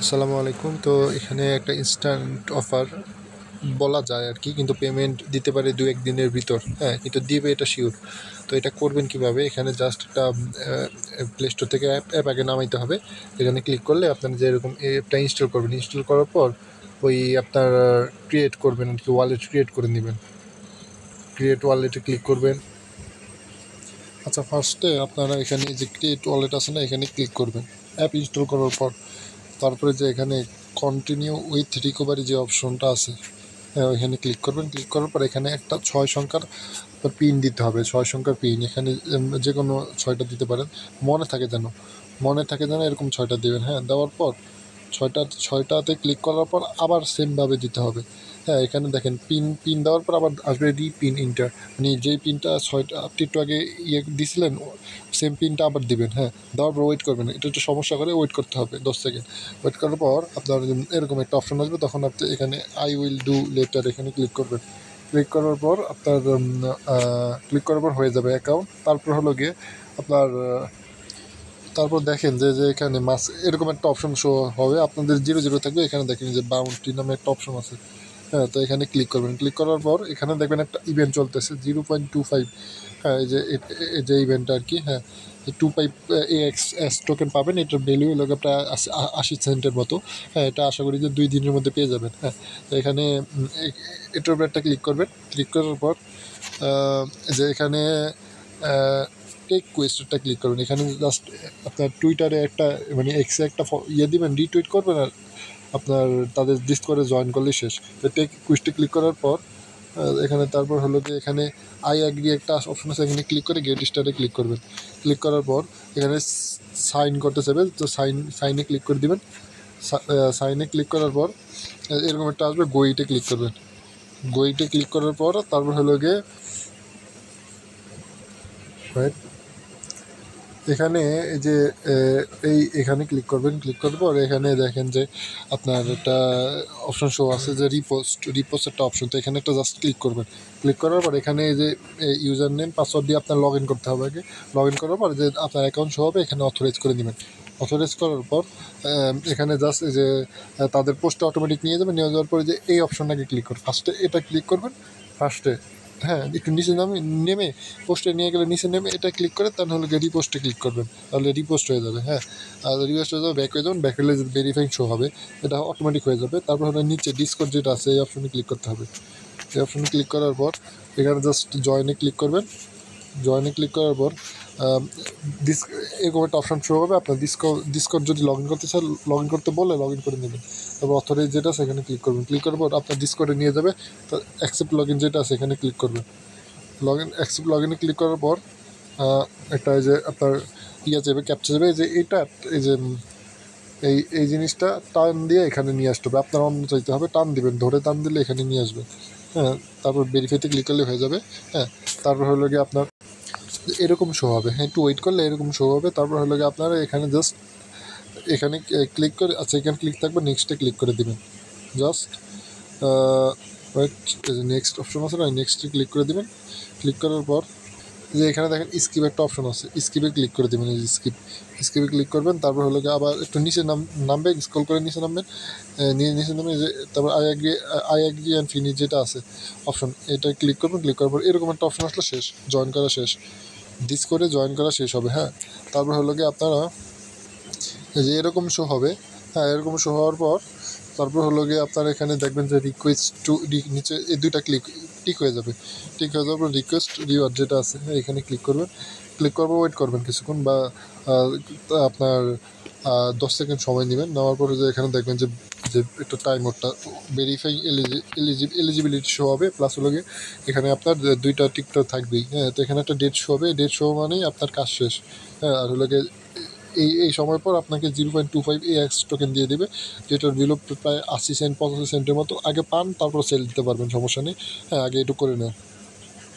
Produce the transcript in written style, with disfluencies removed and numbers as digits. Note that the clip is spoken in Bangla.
আসসালামু আলাইকুম। তো এখানে একটা ইনস্ট্যান্ট অফার বলা যায় আর কি, কিন্তু পেমেন্ট দিতে পারে 2-1 দিনের ভিতর, হ্যাঁ, কিন্তু দিবে এটা শিওর। তো এটা করবেন কিভাবে? এখানে জাস্ট একটা প্লে স্টোর থেকে অ্যাপ আগে নামাইতে হবে। এখানে ক্লিক করলে আপনারা যে এরকম অ্যাপটা ইনস্টল করবেন, ইনস্টল করার পর ওই আপনার ক্রিয়েট করবেন আর কি, ওয়ালেট ক্রিয়েট করে নেবেন। ক্রিয়েট ওয়ালেটে ক্লিক করবেন। আচ্ছা, ফার্স্টে আপনারা এখানে যে ক্রিয়েট ওয়ালেট আছে না, এখানে ক্লিক করবেন অ্যাপ ইনস্টল করার পর। তারপরে যে এখানে কন্টিনিউ উইথ রিকভারি যে অপশনটা আছে, হ্যাঁ, ওইখানে ক্লিক করবেন। ক্লিক করার পর এখানে একটা 6 সংখ্যার পিন দিতে হবে। 6 সংখ্যার পিন এখানে যে কোনো 6টা দিতে পারেন, মনে থাকে যেন এরকম 6টা দেবেন। হ্যাঁ, দেওয়ার পর 6টাতে ক্লিক করার পর আবার সেমভাবে দিতে হবে। হ্যাঁ, এখানে দেখেন পিন দেওয়ার পর আবার আসবে পিন ইন্টার, মানে যেই পিনটা 6টা আপনি একটু আগে দিছিলেন, সেম পিনটা আবার দিবেন। হ্যাঁ, দেওয়ার পর ওয়েট করবেন। এটা একটু সমস্যা করে ওয়েট করতে হবে 10 সেকেন্ড। ওয়েট করার পর আপনার এরকম একটা অপশন আসবে, তখন আপনি এখানে আই উইল ডু লেটার এখানে ক্লিক করবেন। ক্লিক করার পর আপনার হয়ে যাবে অ্যাকাউন্ট। তারপর হলো গিয়ে আপনার তারপর দেখেন যে এখানে মাস এরকম একটা অপশন শো হবে, আপনাদের 0 থাকবে। এখানে দেখেন যে বাউন্টি নামে একটা অপশন আছে। হ্যাঁ, তো এখানে ক্লিক করবেন। ক্লিক করার পর এখানে দেখবেন একটা ইভেন্ট চলতেছে 0.25। হ্যাঁ, এই যে ইভেন্টটা আর কি। হ্যাঁ, 25 AXS টোকেন পাবেন। এটার ভ্যালু হলো প্রায় 80 সেন্টের মতো। হ্যাঁ, এটা আশা করি যে 2 দিনের মধ্যে পেয়ে যাবেন। হ্যাঁ, তো এখানে এটার উপর একটা ক্লিক করবেন। ক্লিক করার পর যে এখানে টেক কোয়েস্টটা ক্লিক করবেন। এখানে জাস্ট আপনার টুইটারে একটা মানে এক্সে একটা দিবেন, রিটুইট করবেন, আর আপনার তাদের ডিসকর্ডে জয়েন করলেই শেষ। তো টেক কুইজটা ক্লিক করার পর এখানে তারপর হলো যে এখানে আই অ্যাগ্রি একটা অপশন আছে, এখানে ক্লিক করে গেট স্টার্টে ক্লিক করবেন। ক্লিক করার পর এখানে সাইন করতে চাইবে, তো সাইনে ক্লিক করে দিবেন। সাইনে ক্লিক করার পর এরকম একটা আসবে, গোইটে ক্লিক করবেন। গোইটে ক্লিক করার পর তারপর হলো গিয়ে এখানে এই যে এখানে ক্লিক করবেন। ক্লিক করার পর এখানে দেখেন যে আপনার একটা অপশন শো আছে যে রিপোস্ট একটা অপশন। তো এখানে একটা জাস্ট ক্লিক করবেন। ক্লিক করার পর এখানে এই যে ইউজার নেম পাসওয়ার্ড দিয়ে আপনার লগ ইন করতে হবে আগে। লগ ইন করার পর যে আপনার অ্যাকাউন্ট শো হবে, এখানে অথরাইজ করে নেবেন। অথরাইজ করার পর এখানে জাস্ট এই যে তাদের পোস্টে অটোমেটিক নিয়ে যাওয়ার পরে যে এই অপশনটাকে ক্লিক করবেন। ফার্স্টে এটা ক্লিক করবেন। হ্যাঁ, একটু নিচে নেমে পোস্টে নিয়ে গেলে নিচে নেমে এটা ক্লিক করে তাহলে হলো গিয়ে রিপোস্টে ক্লিক করবেন, তাহলে রিপোস্ট হয়ে যাবে। হ্যাঁ, আর রিপোস্ট হয়ে যাবে, ব্যাক হয়ে যাবেন। ব্যাক হলে ভেরিফাইং শো হবে, এটা অটোমেটিক হয়ে যাবে। তারপর হলো নিচে ডিসকর্ড যেটা আছে, এই অপশনে ক্লিক করতে হবে। এই অপশনে ক্লিক করার পর এখানে জাস্ট জয়েনে ক্লিক করবেন। জয়েনে ক্লিক করার পর এরকম একটা অপশন শো হবে। আপনার ডিসকর্ড যদি লগ ইন করতে চান, লগ ইন করতে বলে লগ ইন করে নেবেন। তারপর অথরাইজ যেটা আছে এখানে ক্লিক করবেন। ক্লিক করার পর আপনার ডিসকর্ডে নিয়ে যাবে। তো অ্যাকসেপ্ট লগ ইন যেটা আছে এখানে ক্লিক করবেন। অ্যাকসেপ্ট লগ ইনে ক্লিক করার পর একটা এই যে আপনার যাবে, ক্যাপচা যাবে, যে এটা এই যে এই জিনিসটা টান দিয়ে এখানে নিয়ে আসতে হবে। আপনার অন্য চাইতে হবে, টান দিবেন, ধরে টান দিলে এখানে নিয়ে আসবে। হ্যাঁ, তারপর ভেরিফাইতে ক্লিক করলে হয়ে যাবে। হ্যাঁ, তারপর হলো গিয়ে আপনার এরকম শো হবে। হ্যাঁ, একটু ওয়েট করলে এরকম শো হবে। তারপর হলো গিয়ে আপনারা এখানে জাস্ট এখানে ক্লিক করে, আচ্ছা, এখানে ক্লিক থাকবে, নেক্সটে ক্লিক করে দেবেন। জাস্ট ওয়েট, নেক্সট অপশন আছে না, নেক্সটে ক্লিক করে দেবেন। ক্লিক করার পর যে এখানে দেখেন স্কিপ একটা অপশন আছে, স্কিপে ক্লিক করে দেবেন। এই যে স্কিপে ক্লিক করবেন। তারপর হলো গিয়ে আবার একটু নিচে নামবে, স্ক্রল করে নিচে নামবেন। নিচে নামে যে তারপর আই অ্যাগ্রি অ্যান্ড ফিনিশ যেটা আছে অপশন, এটা ক্লিক করবেন। ক্লিক করার পর এরকম একটা অপশন আসলে শেষ, জয়েন করা শেষ, ডিসকর্ডে জয়েন করা শেষ হবে। হ্যাঁ, তারপর হলো গিয়ে আপনারা যে এরকম শো হবে। হ্যাঁ, এরকম শো হওয়ার পর তারপর হলো গিয়ে আপনারা এখানে দেখবেন যে রিকোয়েস্ট টু নিচে এই দুইটা টিক হয়ে যাবে। টিক হয়ে যাওয়ার পর রিকোয়েস্ট রিওয়ার্ড যেটা আছে, হ্যাঁ, এখানে ক্লিক করবেন। ক্লিক করবো, ওয়েট করবেন কিছুক্ষণ, বা আপনার 10 সেকেন্ড সময় নেবেন। নেওয়ার পরে যে এখানে দেখবেন যে যে একটা টাইমারটা ভেরিফাই এলিজিবিলিটি শো হবে, প্লাস হলো গিয়ে এখানে আপনার দুইটা টিকটা থাকবেই। হ্যাঁ, তো এখানে একটা ডেট শো হবে, ডেট শো মানেই আপনার কাজ শেষ। হ্যাঁ, আর হলো গিয়ে এই সময় পর আপনাকে 0.25 AX টোকেন দিয়ে দেবে, যেটার ভ্যালু প্রায় 80 সেন্ট 85 সেন্টের মতো। আগে পান, তারপর সেল দিতে পারবেন, সমস্যা নেই। হ্যাঁ, আগে একটু করে নেন।